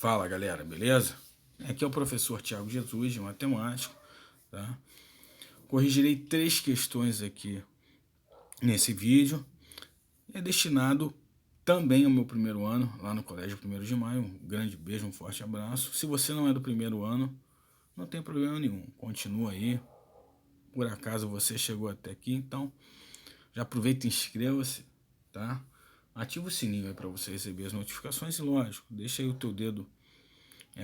Fala galera, beleza? Aqui é o professor Thiago Jesus de matemática, tá? Corrigirei 3 questões aqui nesse vídeo. É destinado também ao meu primeiro ano, lá no Colégio 1º de Maio. Um grande beijo, um forte abraço. Se você não é do primeiro ano, não tem problema nenhum, continua aí. Por acaso você chegou até aqui, então já aproveita e inscreva-se, tá? Ativa o sininho aí para você receber as notificações e, lógico, deixa aí o teu dedo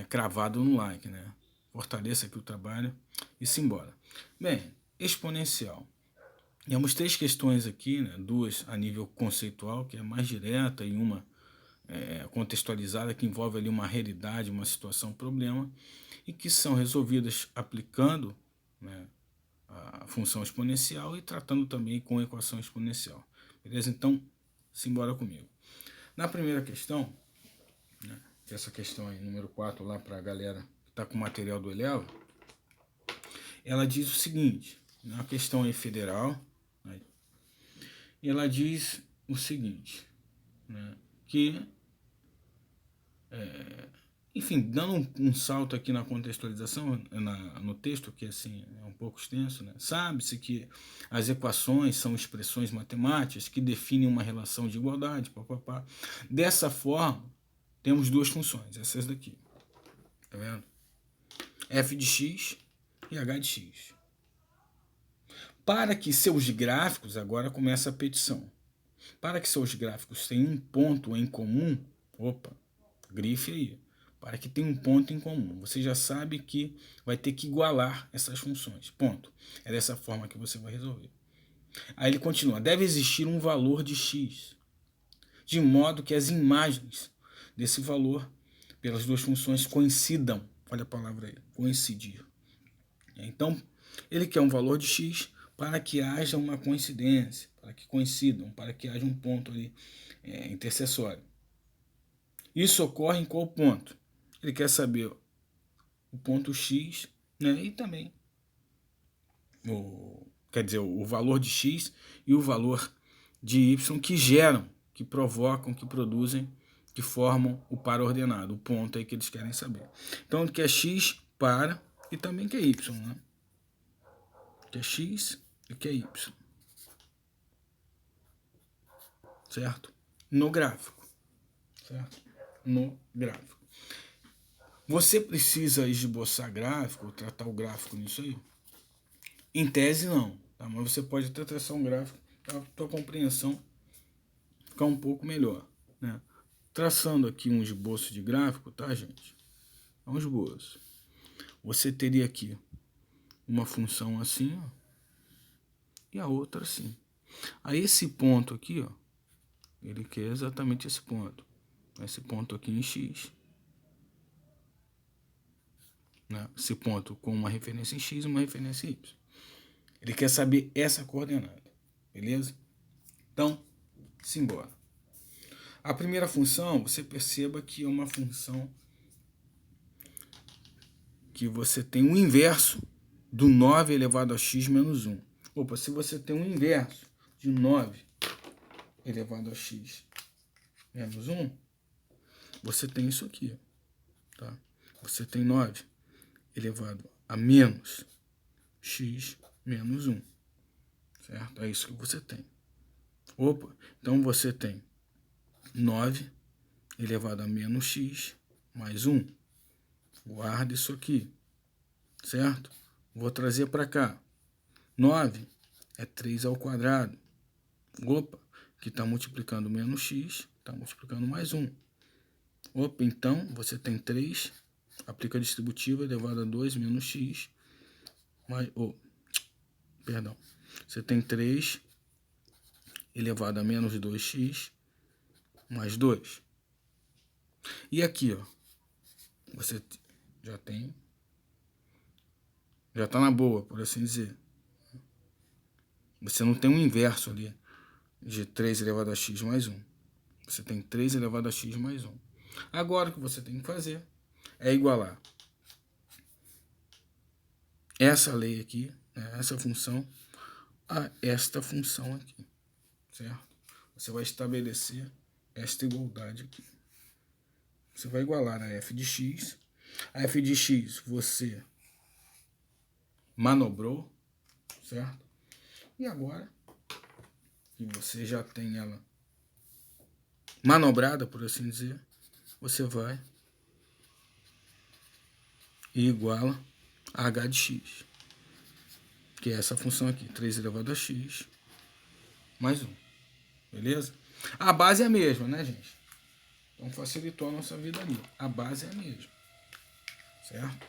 cravado no like, né? Fortaleça aqui o trabalho e simbora. Bem, exponencial. Temos 3 questões aqui, né? 2 a nível conceitual, que é mais direta, e uma contextualizada, que envolve ali uma realidade, uma situação, um problema, e que são resolvidas aplicando, né, a função exponencial e tratando também com equação exponencial. Beleza? Então, simbora comigo. Na primeira questão, né, essa questão aí, número 4, lá para a galera que está com o material do Eleva, ela diz o seguinte, a questão é federal, né, e ela diz o seguinte, né, que, enfim, dando um salto aqui na contextualização, no texto, que assim é um pouco extenso, né, sabe-se que as equações são expressões matemáticas que definem uma relação de igualdade, papapá. Dessa forma, temos 2 funções, essas daqui, tá vendo? F de x e h de x. Para que seus gráficos, agora começa a petição, para que seus gráficos tenham um ponto em comum, opa, grife aí, para que tenha um ponto em comum, você já sabe que vai ter que igualar essas funções, ponto. É dessa forma que você vai resolver. Aí ele continua, deve existir um valor de x, de modo que as imagens desse valor pelas 2 funções coincidam, olha a palavra aí, coincidir. Então, ele quer um valor de x para que haja uma coincidência, para que coincidam, para que haja um ponto ali intercessório. Isso ocorre em qual ponto? Ele quer saber o ponto x, né, e também o valor de x e o valor de y que geram, que provocam, que produzem, que formam o par ordenado, o ponto aí que eles querem saber. Então ele quer x para e também quer y, né? Que é x e que é y, certo? No gráfico, certo? No gráfico. Você precisa esboçar gráfico, tratar o gráfico nisso aí? Em tese não, tá? Mas você pode até traçar um gráfico para a tua compreensão ficar um pouco melhor, né? Traçando aqui um esboço de gráfico, tá, gente? É um esboço. Você teria aqui uma função assim, ó, e a outra assim. Aí esse ponto aqui, ó, ele quer exatamente esse ponto. Esse ponto aqui em x, né? Esse ponto com uma referência em x e uma referência em y. Ele quer saber essa coordenada, beleza? Então, simbora. A primeira função, você perceba que é uma função que você tem o inverso do 9 elevado a x menos 1. Opa, se você tem o inverso de 9 elevado a x menos 1, você tem isso aqui, tá? Você tem 9 elevado a menos x menos 1, certo? É isso que você tem. Opa, então você tem 9 elevado a menos x mais 1. Guarda isso aqui, certo? Vou trazer para cá. 9 é 3 ao quadrado. Opa, que está multiplicando menos x, está multiplicando mais 1. Opa, então você tem 3, aplica a distributiva elevado a 2 menos x, mais, perdão, você tem 3 elevado a menos 2x mais 2. E aqui, ó, você já está na boa, por assim dizer. Você não tem um inverso ali de 3 elevado a x mais 1. Você tem 3 elevado a x mais 1. Agora o que você tem que fazer é igualar essa lei aqui, né, essa função, a esta função aqui, certo? Você vai estabelecer esta igualdade aqui, você vai igualar a f de x. A f de x você manobrou, certo? E agora que você já tem ela manobrada, por assim dizer, você vai e iguala a h de x, que é essa função aqui, 3 elevado a x mais 1, beleza? A base é a mesma, né, gente? Então facilitou a nossa vida ali. A base é a mesma, certo?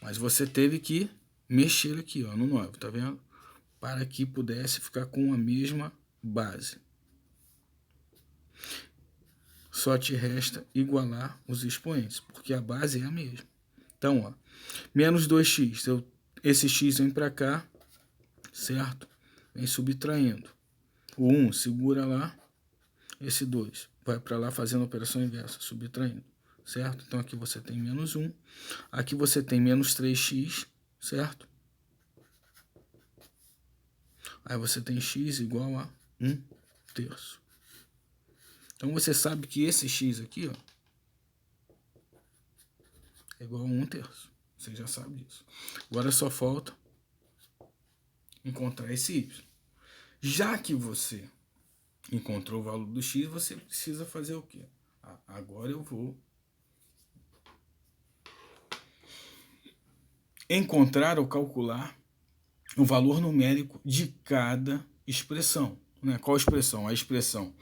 Mas você teve que mexer aqui, ó, no 9, tá vendo? Para que pudesse ficar com a mesma base. Só te resta igualar os expoentes, porque a base é a mesma. Então, ó, menos 2x, esse x vem para cá, certo? Vem subtraindo. O 1 segura lá, esse 2 vai para lá fazendo a operação inversa, subtraindo, certo? Então aqui você tem menos 1, aqui você tem menos 3x, certo? Aí você tem x igual a 1/3. Então você sabe que esse x aqui, ó, é igual a 1/3. Você já sabe disso. Agora só falta encontrar esse y. Já que você encontrou o valor do x, você precisa fazer o quê? Agora eu vou encontrar ou calcular o valor numérico de cada expressão. Né? Qual expressão? A expressão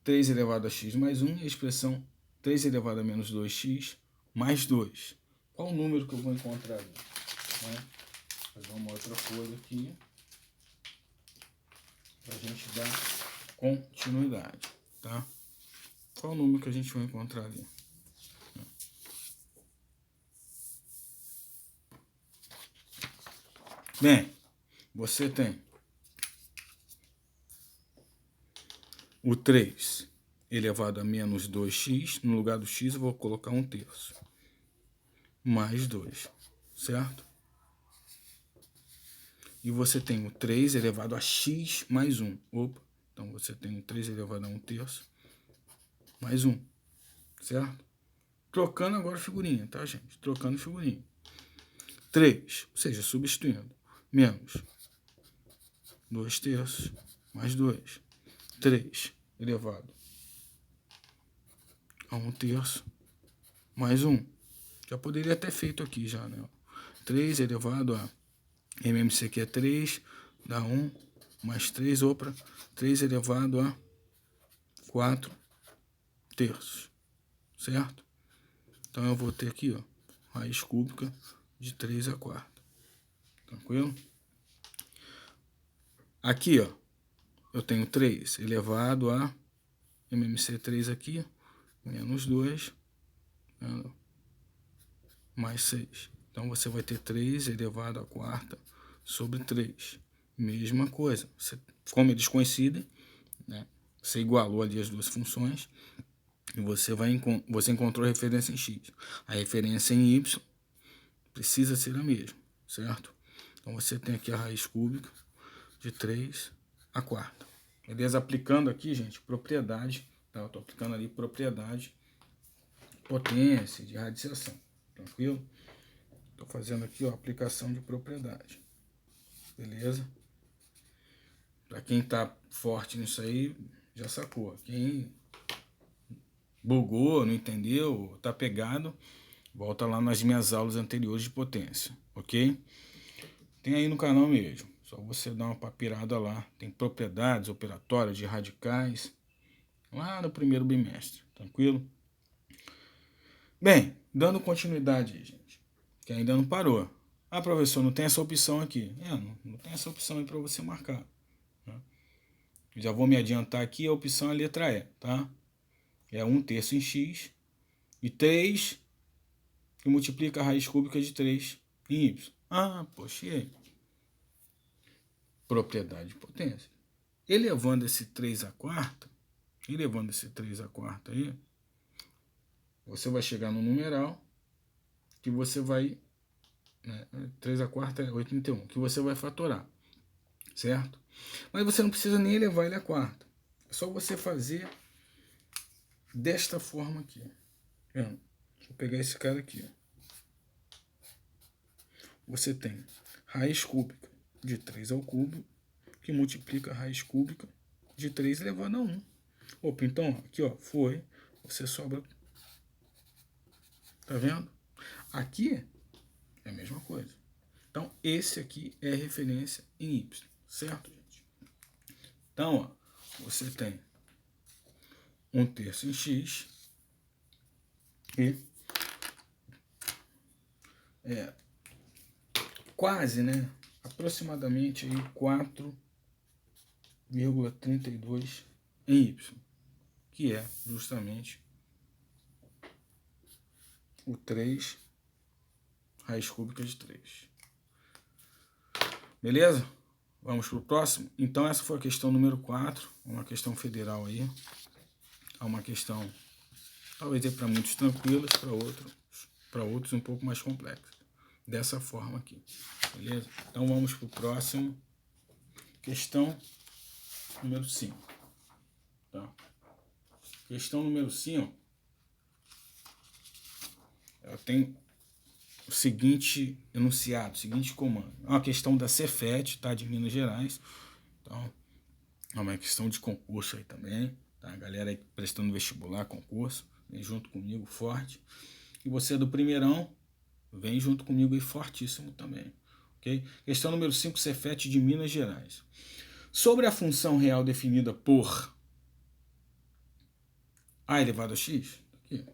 3 elevado a x mais 1 e a expressão 3 elevado a menos 2x mais 2. Qual o número que eu vou encontrar ali? Né? Vou fazer uma outra folha aqui para a gente dar continuidade. Tá? Qual o número que a gente vai encontrar ali? Bem, você tem o 3 elevado a menos 2x, no lugar do x eu vou colocar 1/3, mais 2, certo? E você tem o 3 elevado a x mais 1. Opa, então você tem o 3 elevado a 1/3 mais 1, certo? Trocando agora figurinha, tá, gente? Trocando figurinha. 3, ou seja, substituindo, menos 2/3 mais 2. 3 elevado a 1/3 mais 1. Já poderia ter feito aqui já, né? 3 elevado a MMC que é 3, dá 1, mais 3, opa, 3 elevado a 4/3, certo? Então eu vou ter aqui, ó, raiz cúbica de 3/4. Tranquilo? Aqui, ó, eu tenho 3 elevado a MMC 3 aqui, menos 2, mais 6. Então você vai ter 3 elevado a 4 sobre 3. Mesma coisa. Você, como eles coincidem, né, você igualou ali as duas funções e você encontrou a referência em x. A referência em y precisa ser a mesma, certo? Então você tem aqui a raiz cúbica de 3/4. Beleza? Aplicando aqui, gente, propriedade. Tá? Eu estou aplicando ali propriedade, potência, de radiação. Tranquilo? Estou fazendo aqui, ó, aplicação de propriedade. Beleza? Para quem tá forte nisso aí, já sacou. Quem bugou, não entendeu, tá pegado, volta lá nas minhas aulas anteriores de potência, ok? Tem aí no canal mesmo. Só você dar uma papirada lá. Tem propriedades operatórias de radicais. Lá no primeiro bimestre. Tranquilo? Bem, dando continuidade aí, gente. Que ainda não parou. Ah, professor, não tem essa opção aqui. Não tem essa opção aí para você marcar. Né? Já vou me adiantar aqui. A opção é a letra E, tá? É 1/3 em x. E 3 que multiplica a raiz cúbica de 3 em y. Ah, poxa, e aí? Propriedade de potência. Elevando esse 3/4, aí, você vai chegar no numeral que você vai, né, 3/4 é 81, que você vai fatorar, certo? Mas você não precisa nem elevar ele à quarta. É só você fazer desta forma aqui. Vou pegar esse cara aqui. Você tem raiz cúbica de 3 ao cubo, que multiplica a raiz cúbica de 3 elevado a 1. Opa, então, aqui, ó, foi, você sobra. Tá vendo? Aqui é a mesma coisa. Então, esse aqui é referência em y, certo, gente? Então, ó, você tem 1/3 em x e quase, né? Aproximadamente aí 4,32 em y, que é justamente o 3 raiz cúbica de 3. Beleza? Vamos para o próximo? Então essa foi a questão número 4, uma questão federal aí. É uma questão, talvez para muitos tranquilas, para outros um pouco mais complexa. Dessa forma aqui. Beleza? Então vamos para o próximo. Questão número 5. Tá? Questão número 5. Ela tem o seguinte enunciado, o seguinte comando. É uma questão da Cefet, tá? De Minas Gerais. Então, é uma questão de concurso aí também. Tá? A galera aí prestando vestibular, concurso, vem junto comigo, forte. E você é do primeirão, vem junto comigo aí fortíssimo também. Okay? Questão número 5, Cefet de Minas Gerais. Sobre a função real definida por a elevado a x, aqui.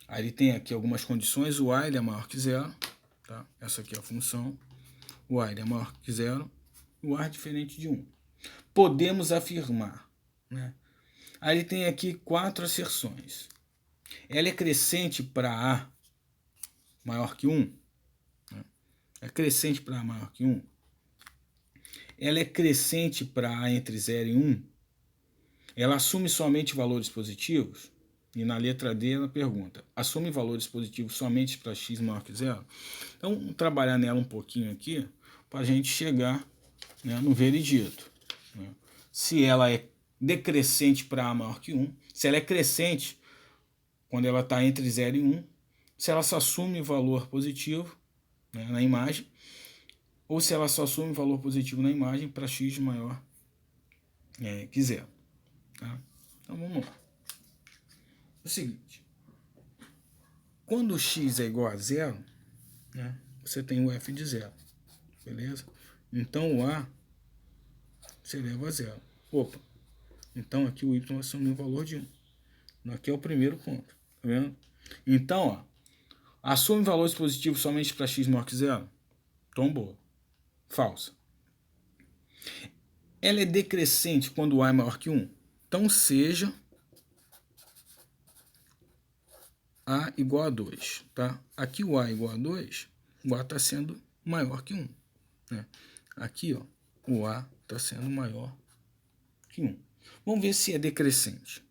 Aí ele tem aqui algumas condições, o a ele é maior que zero, tá? Essa aqui é a função, o a ele é maior que zero, o a é diferente de 1. Podemos afirmar, né? Aí ele tem aqui 4 asserções. Ela é crescente para a maior que 1, né? É crescente para a maior que 1. Ela é crescente para a entre 0 e 1. Ela assume somente valores positivos. E na letra D ela pergunta, assume valores positivos somente para x maior que zero? Então, vamos trabalhar nela um pouquinho aqui, para a gente chegar, né, no veredito. Né? Se ela é decrescente para a maior que 1, se ela é crescente quando ela está entre 0 e 1, se ela só assume valor positivo, né, na imagem, ou se ela só assume valor positivo na imagem para x maior que zero. Tá? Então, vamos lá. O seguinte, quando x é igual a zero, né, você tem o f de zero, beleza? Então o a se eleva a zero. Opa, então aqui o y assume o valor de 1. Aqui é o primeiro ponto, tá vendo? Então, ó, assume valores positivos somente para x maior que zero? Tombou. Falsa. Ela é decrescente quando o a é maior que 1? Então seja a igual a 2, tá? Aqui o a é igual a 2, o a está sendo maior que 1. Né? Aqui, ó, o a está sendo maior que 1. Vamos ver se é decrescente.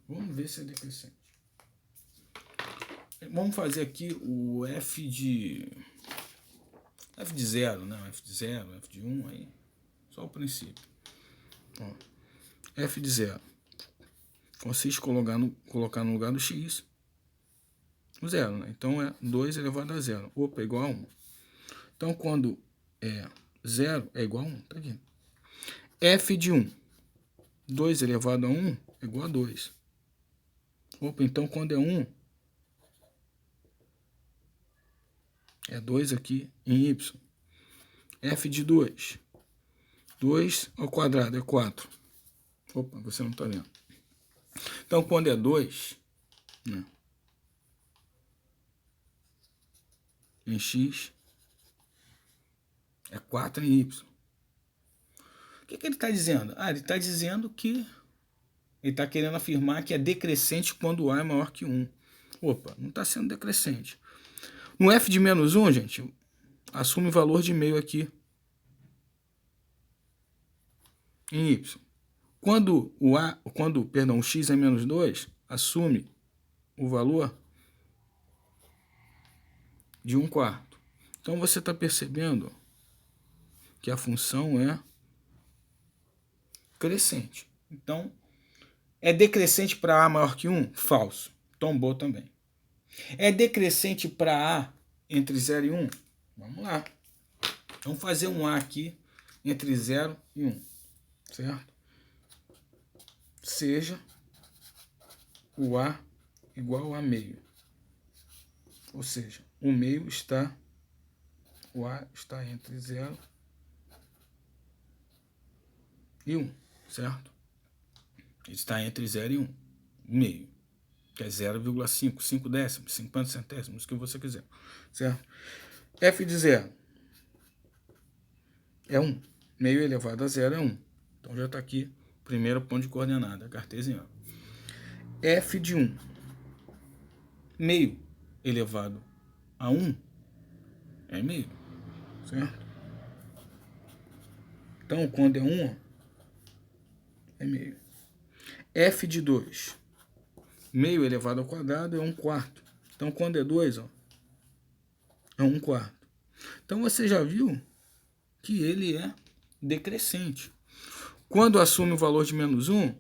Vamos ver se é decrescente. Vamos fazer aqui o f de 0, né? F de 0, f de 1, aí. Só o princípio. Ó, f de 0. Vocês colocar no lugar do x, o 0, né? Então é 2 elevado a 0. Opa, é igual a 1. Então quando é 0 é igual a 1, tá aqui. F de 1. 2 elevado a 1 é igual a 2. Opa, então quando é 1, é 2 aqui em y. F de 2. 2 ao quadrado é 4. Opa, você não está vendo. Então, quando é 2, né, em x, é 4 em y. O que ele está dizendo? Ah, ele está dizendo que ele está querendo afirmar que é decrescente quando o a é maior que 1. Opa, não está sendo decrescente. No f de menos 1, gente, assume valor de meio aqui em y. Quando o x é menos 2, assume o valor de 1/4. Então você está percebendo que a função é crescente. Então, É decrescente para A maior que 1? Falso. Tombou também. É decrescente para A entre 0 e 1? Vamos lá. Vamos fazer um A aqui entre 0 e 1. Certo? Seja o A igual a meio. Ou seja, o meio está... O A está entre 0 e 1. Certo? Ele está entre 0 e 1. Meio. Que é 0,5, 5 décimos, 50 centésimos, o que você quiser. Certo? F de 0 é 1. Meio elevado a 0 é 1. Então já está aqui o primeiro ponto de coordenada cartesiana. F de 1. Meio elevado a 1 é meio. Certo? Então, quando é 1, é meio. F de 2. Meio elevado ao quadrado é 1/4. Então, quando é 2, ó, é 1/4. Então, você já viu que ele é decrescente. Quando assume o valor de menos 1,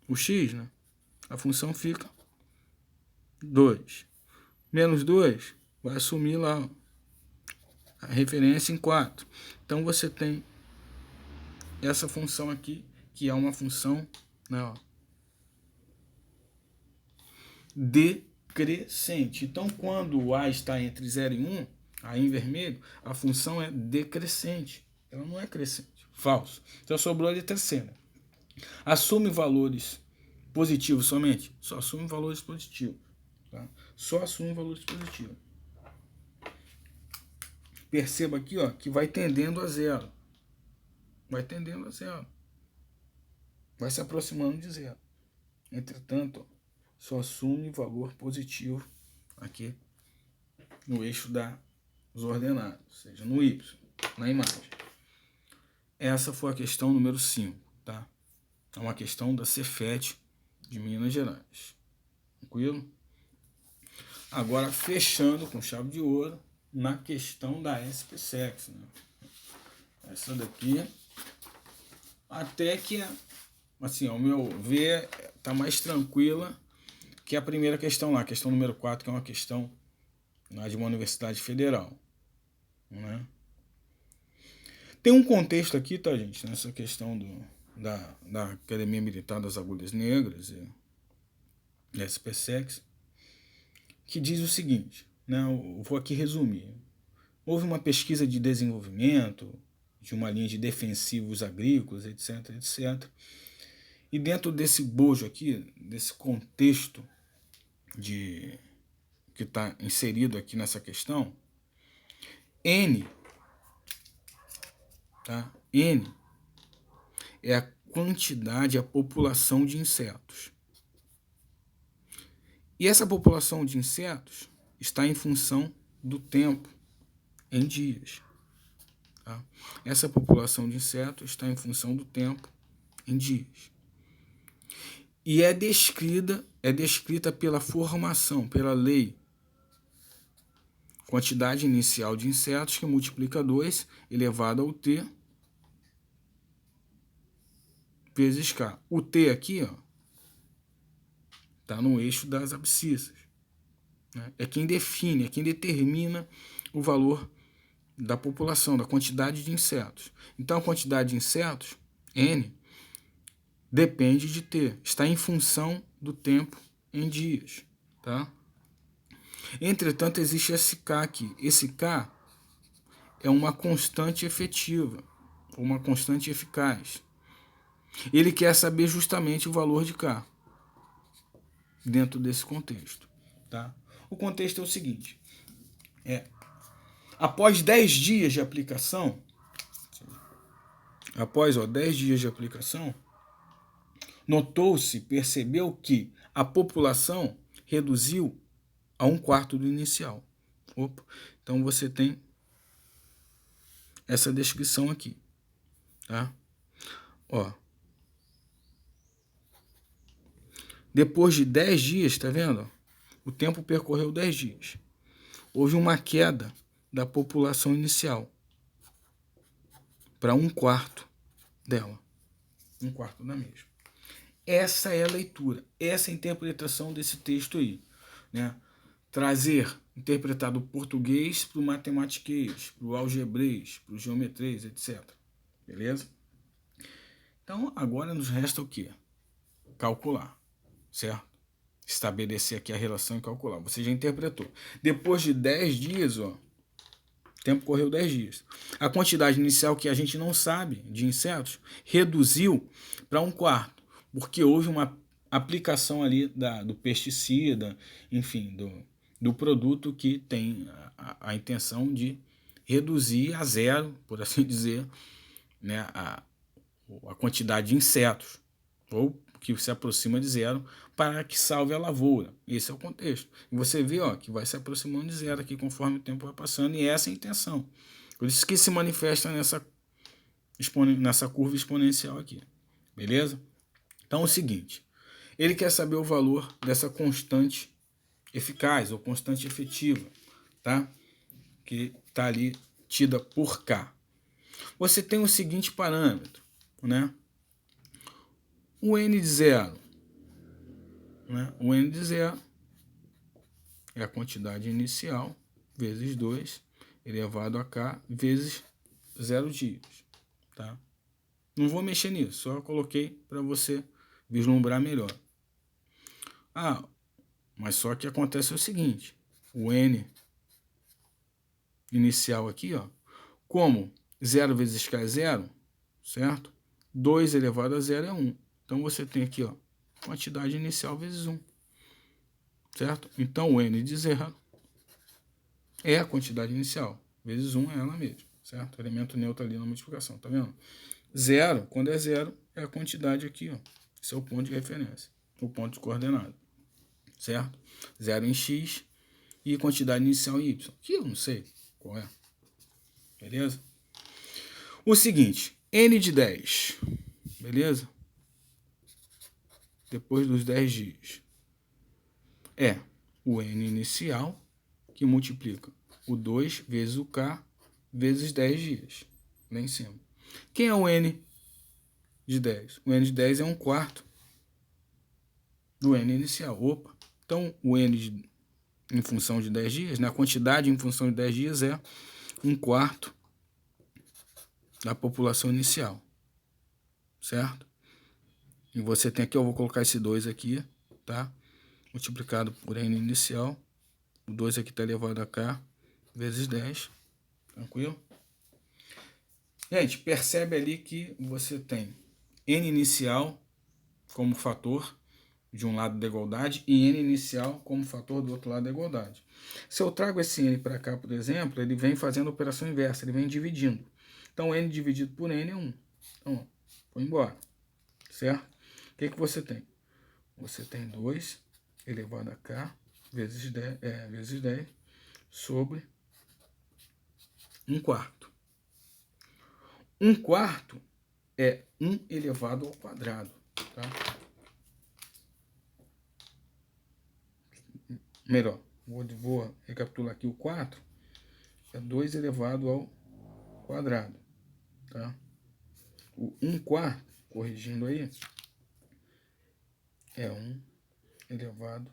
o x, né, a função fica 2. Menos 2 vai assumir lá, ó, a referência em 4. Então, você tem essa função aqui, que é uma função, né, ó, decrescente. Então, quando o A está entre 0 e 1, aí em vermelho, a função é decrescente. Ela não é crescente. Falso. Então, sobrou a letra C. Né? Assume valores positivos somente? Só assume valores positivos. Tá? Só assume valores positivos. Perceba aqui, ó, que vai tendendo a 0. Vai tendendo a 0. Vai se aproximando de 0. Entretanto, ó, só assume valor positivo aqui no eixo das ordenadas, ou seja, no Y, na imagem. Essa foi a questão número 5, tá? É uma questão da Cefet de Minas Gerais. Tranquilo? Agora, fechando com chave de ouro na questão da SPSEC. Né? Essa daqui, até que, assim, ao meu ver, tá mais tranquila que a primeira questão lá, a questão número 4, que é uma questão de uma universidade federal. Né? Tem um contexto aqui, tá, gente, nessa questão da Academia Militar das Agulhas Negras e SPSEC, que diz o seguinte, né, eu vou aqui resumir. Houve uma pesquisa de desenvolvimento de uma linha de defensivos agrícolas, etc, etc. E dentro desse bojo aqui, desse contexto que está inserido aqui nessa questão, N, tá? N é a quantidade, a população de insetos. E essa população de insetos está em função do tempo em dias. Tá? Essa população de insetos está em função do tempo em dias. E é descrita pela formação, pela lei. Quantidade inicial de insetos que multiplica 2 elevado ao T vezes K. O T aqui, ó, tá no eixo das abscissas. Né? É quem define, é quem determina o valor da população, da quantidade de insetos. Então, a quantidade de insetos, N, depende de T. Está em função do tempo em dias. Tá? Entretanto, existe esse K aqui. Esse K é uma constante efetiva, uma constante eficaz. Ele quer saber justamente o valor de K dentro desse contexto. Tá? O contexto é o seguinte. Após 10 dias de aplicação, após 10 dias de aplicação, notou-se, percebeu que a população reduziu a 1/4 do inicial. Opa. Então você tem essa descrição aqui. Tá? Ó. Depois de 10 dias, tá vendo? O tempo percorreu 10 dias. Houve uma queda da população inicial para 1/4 dela. 1/4 da mesma. Essa é a leitura, essa é a interpretação desse texto aí, né? Trazer, interpretar do português para o matematiquês, para o algebrês, para o geometrês, etc. Beleza? Então, agora nos resta o quê? Calcular, certo? Estabelecer aqui a relação e calcular. Você já interpretou. Depois de 10 dias, ó, o tempo correu 10 dias. A quantidade inicial que a gente não sabe de insetos reduziu para 1/4, porque houve uma aplicação ali do pesticida, enfim, do produto que tem a intenção de reduzir a zero, por assim dizer, né, a quantidade de insetos, ou que se aproxima de zero, para que salve a lavoura. Esse é o contexto. E você vê, ó, que vai se aproximando de zero aqui conforme o tempo vai passando, e essa é a intenção. Por isso que se manifesta nessa curva exponencial aqui. Beleza? Então é o seguinte, ele quer saber o valor dessa constante eficaz ou constante efetiva, tá? Que está ali tida por K. Você tem o seguinte parâmetro, né? O N de zero, né? O N de zero é a quantidade inicial vezes 2 elevado a K vezes 0 dias, tá? Não vou mexer nisso, só coloquei para você vislumbrar melhor. Ah, mas só que acontece o seguinte, o N inicial aqui, ó, como 0 vezes K é 0, certo? 2 elevado a 0 é 1. Então você tem aqui, ó, quantidade inicial vezes 1, certo? Então o N de 0 é a quantidade inicial, vezes 1 é ela mesma, certo? Elemento neutro ali na multiplicação, tá vendo? 0, quando é 0, é a quantidade aqui, ó. Esse é o ponto de referência, o ponto de coordenada, certo? 0 em x e quantidade inicial em y, que eu não sei qual é, beleza? O seguinte, N de 10, beleza? Depois dos 10 dias, é o N inicial que multiplica o 2 vezes o K vezes 10 dias, lá em cima. Quem é o N de 10? O N de 10 é 1/4 do N inicial. Opa! Então, o N em função de 10 dias, né, a quantidade em função de 10 dias é 1/4 da população inicial, certo? E você tem aqui, eu vou colocar esse 2 aqui, tá? Multiplicado por N inicial. O 2 aqui está elevado a K vezes 10. Tranquilo? Gente, percebe ali que você tem N inicial como fator de um lado da igualdade e N inicial como fator do outro lado da igualdade. Se eu trago esse N para cá, por exemplo, ele vem fazendo a operação inversa, ele vem dividindo. Então, N dividido por N é 1. Então, ó, foi embora. Certo? O que você tem? Você tem 2 elevado a K vezes 10 sobre 1/4. 1/4 é 1 elevado ao quadrado. Tá? Melhor, vou recapitular aqui o 4. É 2 elevado ao quadrado. Tá? O 1/4, corrigindo aí, é 1 elevado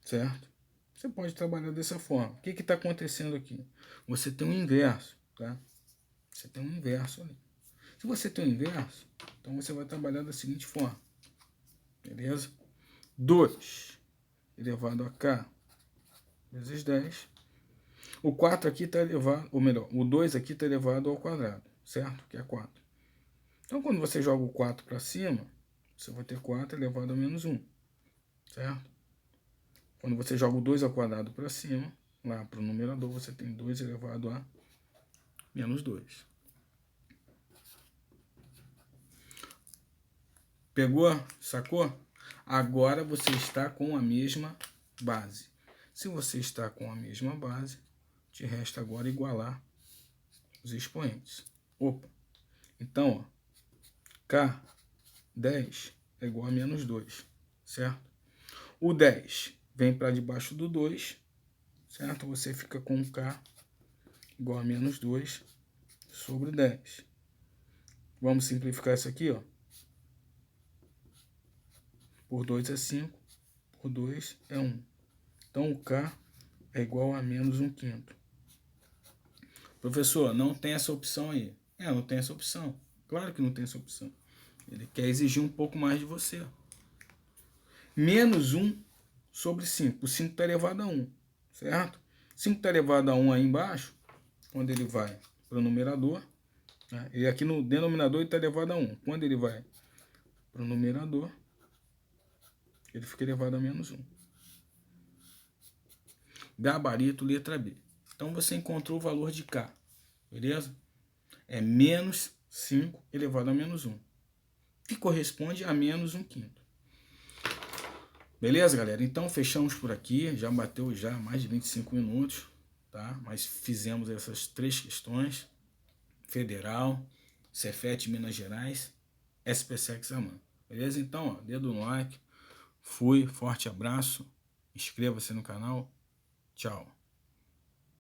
certo? Você pode trabalhar dessa forma. O que está acontecendo aqui? Você tem um inverso, tá? Você tem um inverso ali. Se você tem um inverso, então você vai trabalhar da seguinte forma. Beleza? 2 elevado a K vezes 10. O 4 aqui está elevado, ou melhor, o 2 aqui está elevado ao quadrado, certo? Que é 4. Então, quando você joga o 4 para cima, você vai ter 4 elevado a menos 1, certo? Quando você joga o 2 ao quadrado para cima, lá para o numerador, você tem 2 elevado a menos 2. Pegou? Sacou? Agora você está com a mesma base. Se você está com a mesma base, te resta agora igualar os expoentes. Opa! Então, ó, K10 é igual a menos 2, certo? O 10 vem para debaixo do 2, certo? Você fica com K igual a menos 2 sobre 10. Vamos simplificar isso aqui, ó. Por 2 é 5, por 2 é 1. Então, o K é igual a menos 1/5. Professor, não tem essa opção aí. Não tem essa opção. Claro que não tem essa opção. Ele quer exigir um pouco mais de você. Menos 1 sobre 5. O 5 está elevado a 1, certo? 5 está elevado a 1 aí embaixo, quando ele vai para o numerador, né? E aqui no denominador ele está elevado a 1. Quando ele vai para o numerador, ele fica elevado a menos 1. Gabarito, letra B. Então você encontrou o valor de K, beleza? É menos 5 elevado a menos 1, que corresponde a menos 1/5. Beleza, galera? Então fechamos por aqui. Já bateu já mais de 25 minutos, tá? Mas fizemos essas 3 questões: Federal, Cefet, Minas Gerais, SPSEC Examen. Beleza? Então, ó, dedo no like. Fui, forte abraço. Inscreva-se no canal. Tchau.